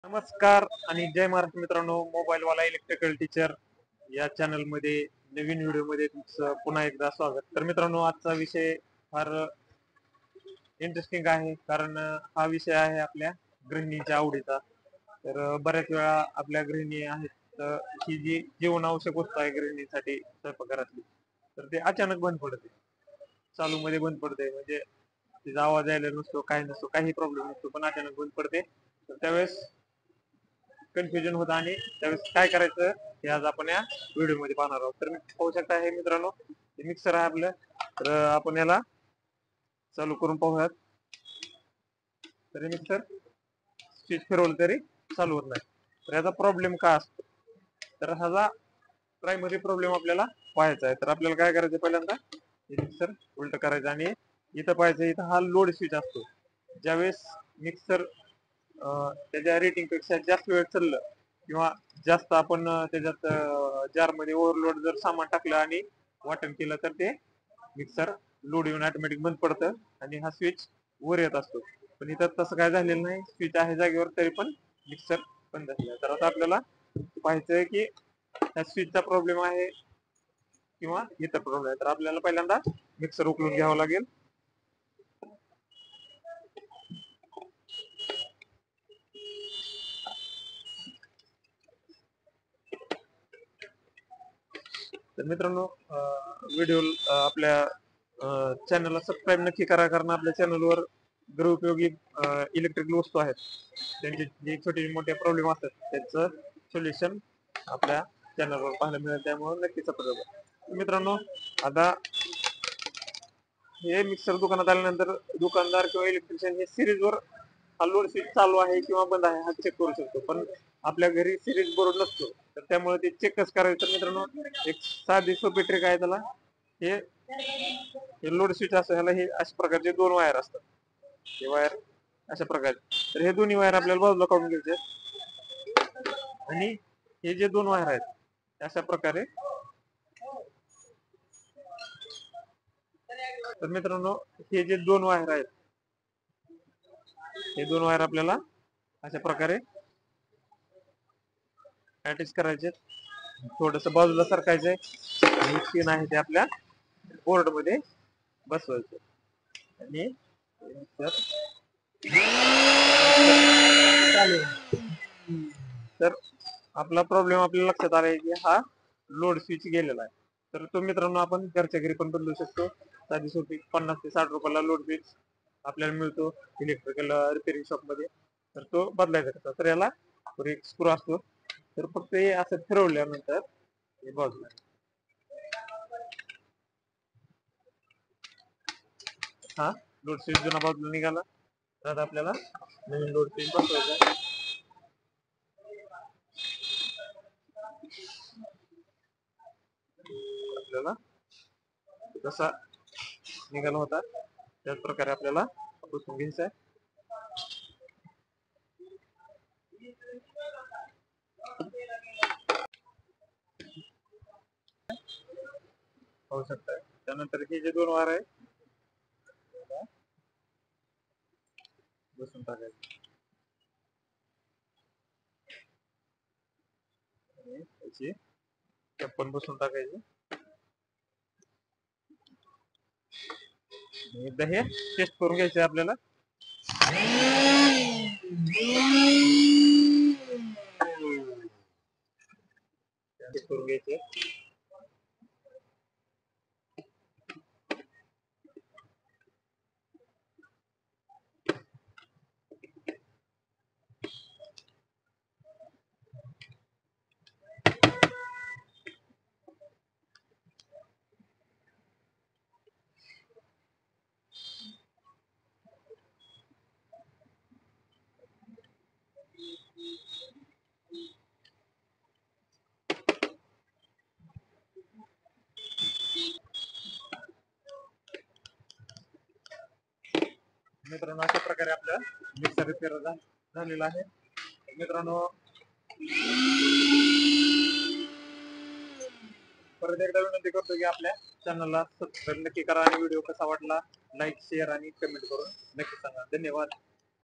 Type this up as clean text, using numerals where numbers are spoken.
नमस्कार आणि जय महाराष्ट्र मित्रांनो. मोबाईल वाला इलेक्ट्रिकल टीचर या चॅनल मध्ये नवीन व्हिडिओ मध्ये तुमचं पुन्हा एकदा स्वागत. तर मित्रांनो, आजचा विषय फार इंटरेस्टिंग आहे, कारण हा विषय आहे आपल्या गृहिणीच्या आवडीचा. तर बऱ्याच वेळा आपल्या गृहिणी आहेत, ही जी जीवनावश्यक वस्तू आहे गृहिणीसाठी स्वयंपाकघरातली, तर ते अचानक बंद पडते, चालू मध्ये बंद पडते. म्हणजे तिचा आवाज यायला नसतो, काही नसतो, काही प्रॉब्लेम नसतो, पण अचानक बंद पडते. तर त्यावेळेस कन्फ्युजन होतं आणि त्यावेळेस काय करायचं हे आज आपण या व्हिडिओ मध्ये पाहणार आहोत. तर पाहू शकता हे मित्रांनो, मिक्सर आहे आपलं. तर आपण याला चालू करून पाहूयात. तरी मिक्सर स्विच फिरवलं तरी चालू होत नाही. तर याचा प्रॉब्लेम का असतो? तर ह्याचा प्रायमरी प्रॉब्लेम आपल्याला पाहायचा आहे. तर आपल्याला काय करायचं, पहिल्यांदा हे मिक्सर उलट करायचं आणि इथं पाहायचं, इथं हा लोड स्विच असतो. ज्यावेळेस मिक्सर त्याच्या रेटिंग पेक्षा जास्त वेळ चाललं किंवा जास्त आपण त्याच्यात जार मध्ये ओव्हरलोड जर सामान टाकलं आणि वाटण केलं, तर ते मिक्सर लोड येऊन ऑटोमॅटिक बंद पडतं आणि हा स्विच वर येत असतो. पण इथं तसं काय झालेलं नाही, स्विच आहे जागेवर तरी पण मिक्सर बंद झालेला आहे. तर आता आपल्याला पाहायचंय की त्या स्विचचा प्रॉब्लेम आहे किंवा इतर प्रॉब्लेम आहे. तर आपल्याला पहिल्यांदा मिक्सर उकळून घ्यावं लागेल. तर मित्रांनो, व्हिडिओ आपल्या चॅनलला सबस्क्राईब नक्की करा, कारण आपल्या चॅनलवर गृहोपयोगी इलेक्ट्रिकल वस्तू आहेत, त्यांचे जे छोटे मोठे प्रॉब्लेम असतात त्याचं सोल्युशन आपल्या चॅनलवर पाहायला मिळेल. त्यामुळे नक्की सबस्क्राईब करा. मित्रांनो, आता हे मिक्सर दुकानात आल्यानंतर दुकानदार किंवा इलेक्ट्रिशियन हे सिरीजवर हा लोड स्विच चालू आहे किंवा बंद आहे हा चेक करू शकतो. पण आपल्या घरी सिरीज बोर्ड नसतो, तर त्यामुळे ते चेक कसं करायचं? तर मित्रांनो, एक साधी सोपी ट्रिक आहे त्याला. हे लोड स्विच असतं, ह्याला हे अशा प्रकारचे दोन वायर असतात. हे वायर अशा प्रकारे, तर हे दोन्ही वायर आपल्याला बाजूला काढून घ्यायचे आणि हे जे दोन वायर आहेत अशा प्रकारे. तर मित्रांनो, हे जे दोन वायर आहेत, हे दोन वायर आपल्याला अशा प्रकारे अटॅच करायचे, थोडस बाजूला सरकायचंय आणि पिन आहे ते आपल्या बोर्ड मध्ये बसवायचे आणि तर आपला प्रॉब्लेम आपल्याला लक्षात आला आहे की हा लोड स्विच गेलेला आहे. तर तो मित्रांनो आपण घरच्या घरी पण बदलू शकतो. साधी सोपी 50 ते 60 रुपयाला लोड स्विच आपल्याला मिळतो इलेक्ट्रिकल रिपेअरिंग शॉप मध्ये. तर तो बदलायचा कसा? तर याला एक स्क्रू असतो, तर फक्त हे असं फिरवल्यानंतर हे बाजूला हा लोड स्विच जुना बाजूला निघाला. तर आपल्याला नवीन लोड स्विच बसवायचा. आपल्याला कसा निघाला होता त्याच प्रकारे आपल्याला बसवून घ्यायचा आहे. पाहू शकताय. त्यानंतर हे जे दोन वार आहे बसून टाकायचे आणि त्याची कॅप पण बसून टाकायची. एकदा हे टेस्ट करून घ्यायचे आपल्याला. टेस्ट करून घ्यायचे. मित्रांनो, अशा प्रकारे आपलं मिक्सर रिपेअर झालेला आहे. मित्रांनो, परत एकदा विनंती करतो की आपल्या चॅनलला सबस्क्राईब नक्की करा आणि व्हिडिओ कसा वाटला लाईक शेअर आणि कमेंट करून नक्की सांगा. धन्यवाद.